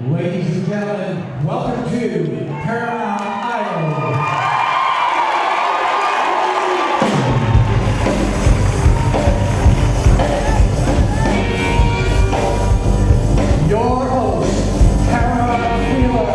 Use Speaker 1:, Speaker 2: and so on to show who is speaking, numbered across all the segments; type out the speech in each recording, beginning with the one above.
Speaker 1: Ladies and gentlemen, welcome to Paramount Idol. Your host, Paramount Idol.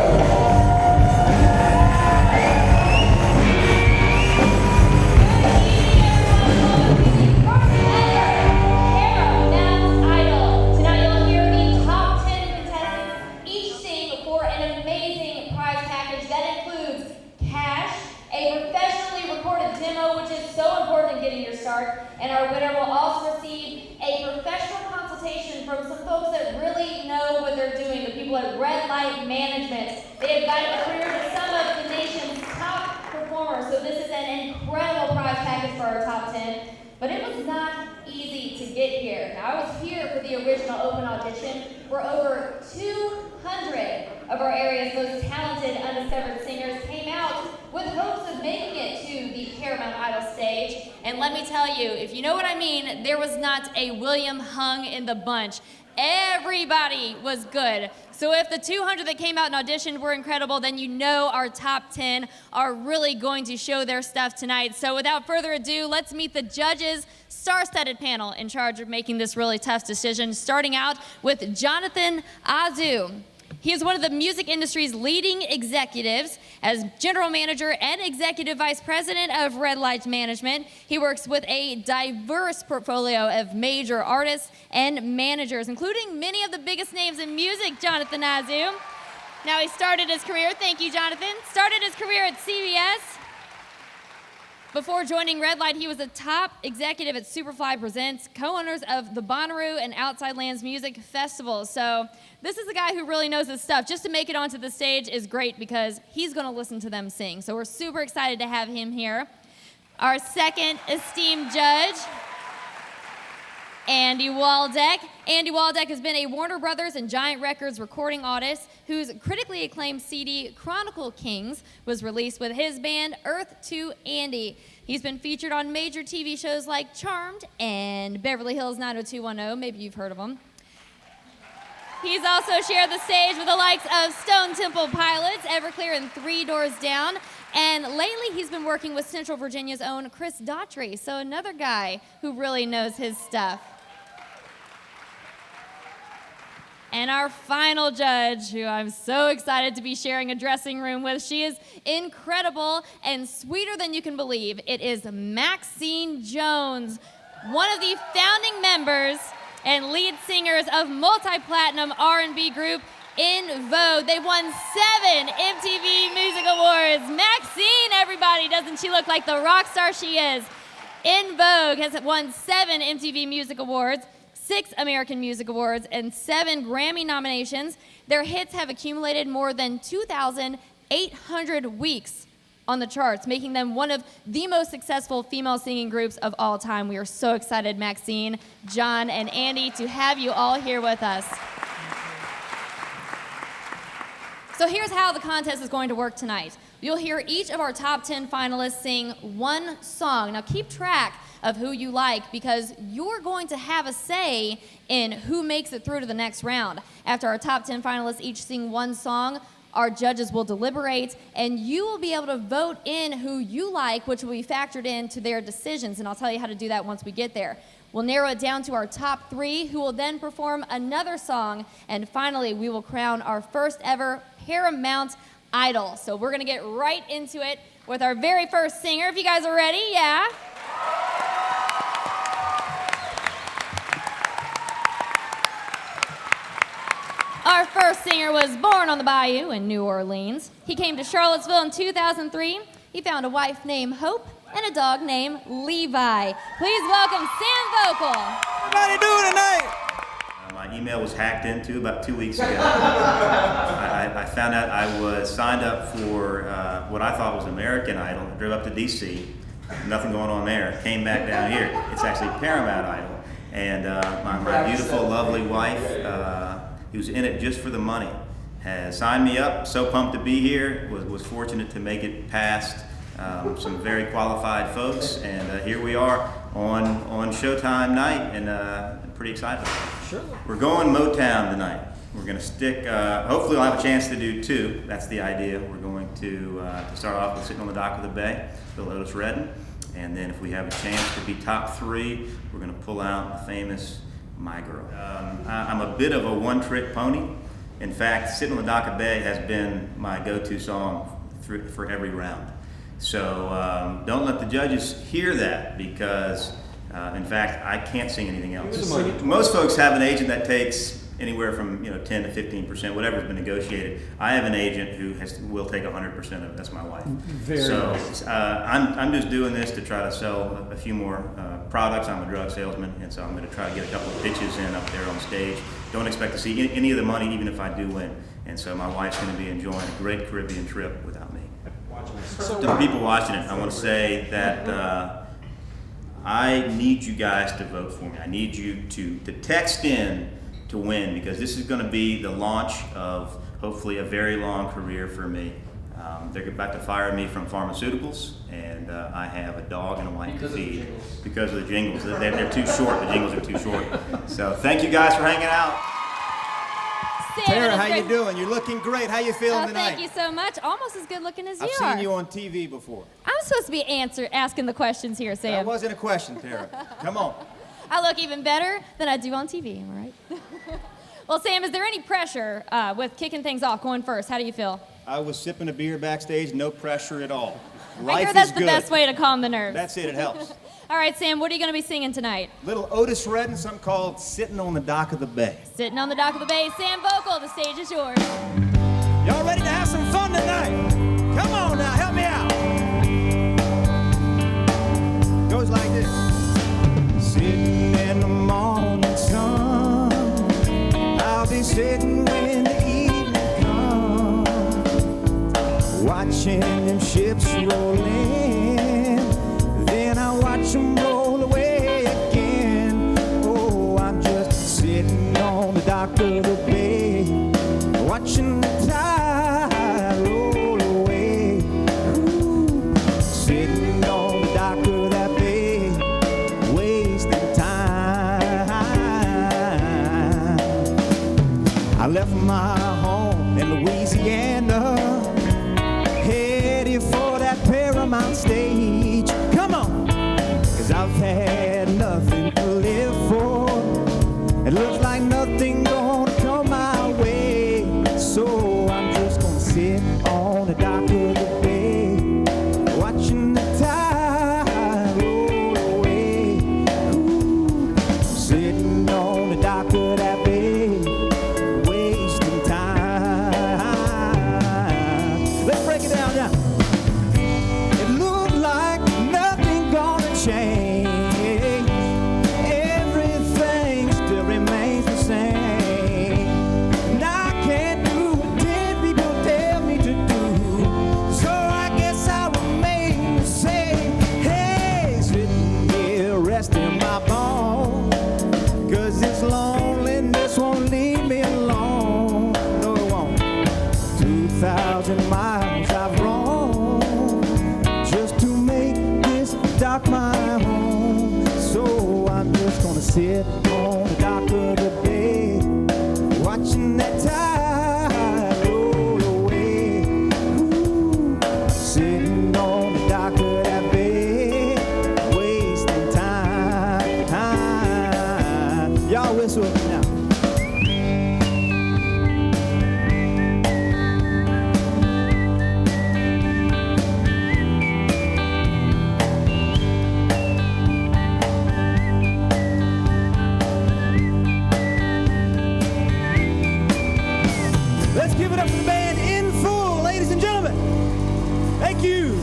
Speaker 2: Tonight you'll hear the top 10 contestants each sing for an amazing prize package that includes cash, a professionally recorded demo, which is so important in getting your start, and our winner will also receive a professional consultation from some folks that really know what they're doing, the people at Red Light Management. They have guided the careers of some of the nation's top performers, so this is an incredible prize package for our top 10. But it was not easy to get here. Now, I was here for the original open audition where over 200 of our area's most talented undiscovered singers came out with hopes of making it to the Paramount Idol stage. And let me tell you, if you know what I mean, there was not a William hung in the bunch. Everybody was good. So if the 200 that came out and auditioned were incredible, then you know our top 10 are really going to show their stuff tonight. So without further ado, let's meet the judges' star-studded panel in charge of making this really tough decision, starting out with Jonathan Azu. He is one of the music industry's leading executives. As general manager and executive vice president of Red Light Management, he works with a diverse portfolio of major artists and managers, including many of the biggest names in music, Jonathan Azu. Now he started his career, thank you, Jonathan, started his career at CBS. Before joining Red Light, he was a top executive at Superfly Presents, co-owners of the Bonnaroo and Outside Lands Music Festival. So this is a guy who really knows his stuff. Just to make it onto the stage is great because he's going to listen to them sing. So we're super excited to have him here. Our second esteemed judge, Andy Waldeck. Andy Waldeck has been a Warner Brothers and Giant Records recording artist whose critically acclaimed CD, Chronicle Kings, was released with his band, Earth to Andy. He's been featured on major TV shows like Charmed and Beverly Hills 90210. Maybe you've heard of him. He's also shared the stage with the likes of Stone Temple Pilots, Everclear, and Three Doors Down. And lately, he's been working with Central Virginia's own Chris Daughtry, so another guy who really knows his stuff. And our final judge, who I'm so excited to be sharing a dressing room with, she is incredible and sweeter than you can believe. It is Maxine Jones, one of the founding members and lead singers of multi-platinum R&B group In Vogue. They won 7 MTV Music Awards. Maxine, everybody, doesn't she look like the rock star she is? In Vogue has won 7 MTV Music Awards, 6 American Music Awards, and 7 Grammy nominations. Their hits have accumulated more than 2,800 weeks on the charts, making them one of the most successful female singing groups of all time. We are so excited, Maxine, John, and Andy, to have you all here with us. So here's how the contest is going to work tonight. You'll hear each of our top 10 finalists sing one song. Now keep track of who you like because you're going to have a say in who makes it through to the next round. After our top 10 finalists each sing one song, our judges will deliberate and you will be able to vote in who you like, which will be factored into their decisions, and I'll tell you how to do that once we get there. We'll narrow it down to our top 3, who will then perform another song, and finally we will crown our first ever Paramount Idol. So we're gonna get right into it with our very first singer. If you guys are ready, yeah? Our first singer was born on the Bayou in New Orleans. He came to Charlottesville in 2003. He found a wife named Hope and a dog named Levi. Please welcome Sam Voelkel.
Speaker 3: Everybody doing tonight?
Speaker 4: My email was hacked into about 2 weeks ago. I found out I was signed up for what I thought was American Idol. Drove up to DC, nothing going on there. Came back down here. It's actually Paramount Idol. And my beautiful, lovely wife, who's in it just for the money, has signed me up. So pumped to be here. Was fortunate to make it past some very qualified folks. And here we are on Showtime night. And pretty excited about it.
Speaker 3: Sure.
Speaker 4: We're going Motown tonight. We're going to stick, hopefully we'll have a chance to do two. That's the idea. We're going to start off with Sitting on the Dock of the Bay, the Otis Redding. And then if we have a chance to be top three, we're going to pull out the famous My Girl. I'm a bit of a one-trick pony. In fact, Sitting on the Dock of the Bay has been my go-to song for every round. So don't let the judges hear that, because in fact, I can't sing anything else. Most folks have an agent that takes anywhere from 10 to 15%, whatever's been negotiated. I have an agent who will take 100% of it. That's my wife.
Speaker 3: Very
Speaker 4: so
Speaker 3: nice.
Speaker 4: I'm just doing this to try to sell a few more products. I'm a drug salesman, and so I'm going to try to get a couple of pitches in up there on stage. Don't expect to see any of the money, even if I do win. And so my wife's going to be enjoying a great Caribbean trip without me. To the people watching it, I want to say that I need you guys to vote for me. I need you to text in to win, because this is going to be the launch of hopefully a very long career for me. They're about to fire me from pharmaceuticals, and I have a dog and a wife to feed because of the jingles. They're too short. The jingles are too short. So thank you guys for hanging out.
Speaker 2: Sam,
Speaker 5: Tara,
Speaker 2: it's
Speaker 5: how you
Speaker 2: great-
Speaker 5: doing? You're looking great. How you feeling
Speaker 2: Oh,
Speaker 5: tonight?
Speaker 2: thank you so much. Almost as good looking as
Speaker 5: I've
Speaker 2: you
Speaker 5: seen
Speaker 2: are.
Speaker 5: you on TV before.
Speaker 2: I'm supposed to be asking the questions here,
Speaker 5: That
Speaker 2: Sam.
Speaker 5: wasn't a question, Tara. Come on.
Speaker 2: I look even better than I do on TV, all right? Well, Sam, is there any pressure with kicking things off, going first? How do you feel?
Speaker 5: I was sipping a beer backstage, no pressure at all.
Speaker 2: I
Speaker 5: Life
Speaker 2: hear that's
Speaker 5: is
Speaker 2: the
Speaker 5: good.
Speaker 2: best way to calm the nerves.
Speaker 5: That's it, it helps.
Speaker 2: All right, Sam, what are you going to be singing tonight?
Speaker 5: Little Otis Redding, something called Sitting on the Dock of the Bay.
Speaker 2: Sitting on the Dock of the Bay, Sam Voelkel, the stage is yours.
Speaker 5: Y'all ready to have some fun tonight? Come on now, help me out. Goes like this. Sitting in the morning sun, I'll be sitting when the evening comes, watching them ships roll in, then I watch them roll away again. Oh, I'm just sitting on the dock of the bay, watching the tide roll away. Ooh, sitting on the dock of that bay, wasting time. I left my home in Louisiana, headed for that Paramount stage. Come on, 'cause I've had nothing to live for. It looks like nothing gonna come my way. So I'm just gonna sit on the dock of the bay, watching the tide roll away. Ooh, sitting on the dock of that bay, wasting time. Let's break it down now. It looked like nothing gonna change. Everything still remains the same. And I can't do what 10 people tell me to do. So I guess I'll remain the same. Hey, sitting here resting my bones, 'cause this loneliness won't leave me alone. No, it won't. 2,000 miles I've roamed just to make this dock my home. So I'm just gonna sit on the dock of the bay, watching that tide roll away. Ooh, sitting on the dock of that bay, wasting time. Y'all whistle with me now. Let's give it up for the band in full, ladies and gentlemen. Thank you.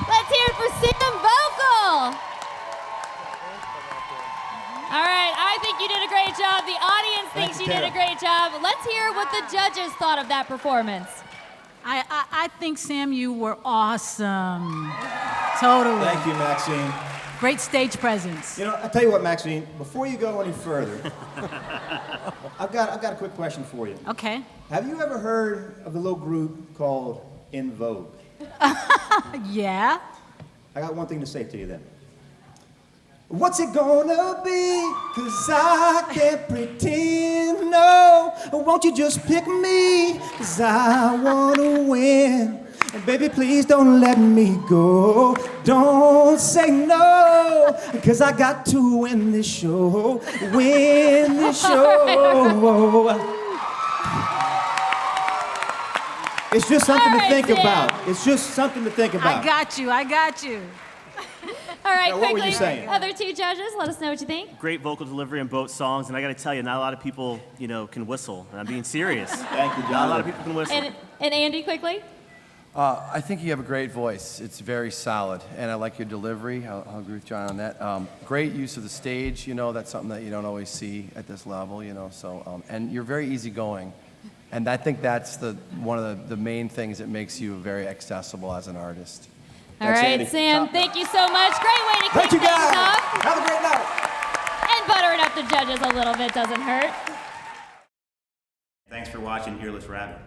Speaker 2: Let's hear it for Sam Voelkel. All right, I think you did a great job. The audience thinks you did a great job. Let's hear what the judges thought of that performance.
Speaker 6: I think, Sam, you were awesome. Totally.
Speaker 5: Thank you, Maxine.
Speaker 6: Great stage presence.
Speaker 5: You know, I'll tell you what, Maxine, before you go any further, I've got a quick question for you.
Speaker 6: Okay.
Speaker 5: Have you ever heard of the little group called In Vogue?
Speaker 6: Yeah.
Speaker 5: I got one thing to say to you then. What's it gonna be? 'Cause I can't pretend, no. Won't you just pick me? 'Cause I wanna win. And baby, please don't let me go. Don't say no, 'cause I got to win this show. Win this show. It's just something to think about. It's just something to think about.
Speaker 6: I got you. I got you.
Speaker 2: All right,
Speaker 5: Now, what were
Speaker 2: quickly,
Speaker 5: you saying?
Speaker 2: other two judges, let us know what you think.
Speaker 3: Great vocal delivery in both songs, and I got to tell you, not a lot of people, can whistle. And I'm being serious.
Speaker 5: Thank you, John.
Speaker 3: Not a lot of people can whistle.
Speaker 2: And Andy, quickly.
Speaker 7: I think you have a great voice. It's very solid, and I like your delivery. I'll agree with John on that. Great use of the stage. That's something that you don't always see at this level. So and you're very easygoing, and I think that's one of the main things that makes you very accessible as an artist.
Speaker 2: All right,
Speaker 5: Andy.
Speaker 2: Sam, thank you so much. Great way to kick
Speaker 5: Thank you,
Speaker 2: things
Speaker 5: guys.
Speaker 2: off.
Speaker 5: Have a great night.
Speaker 2: And buttering up the judges a little bit doesn't hurt.
Speaker 4: Thanks for watching Earless Rabbit.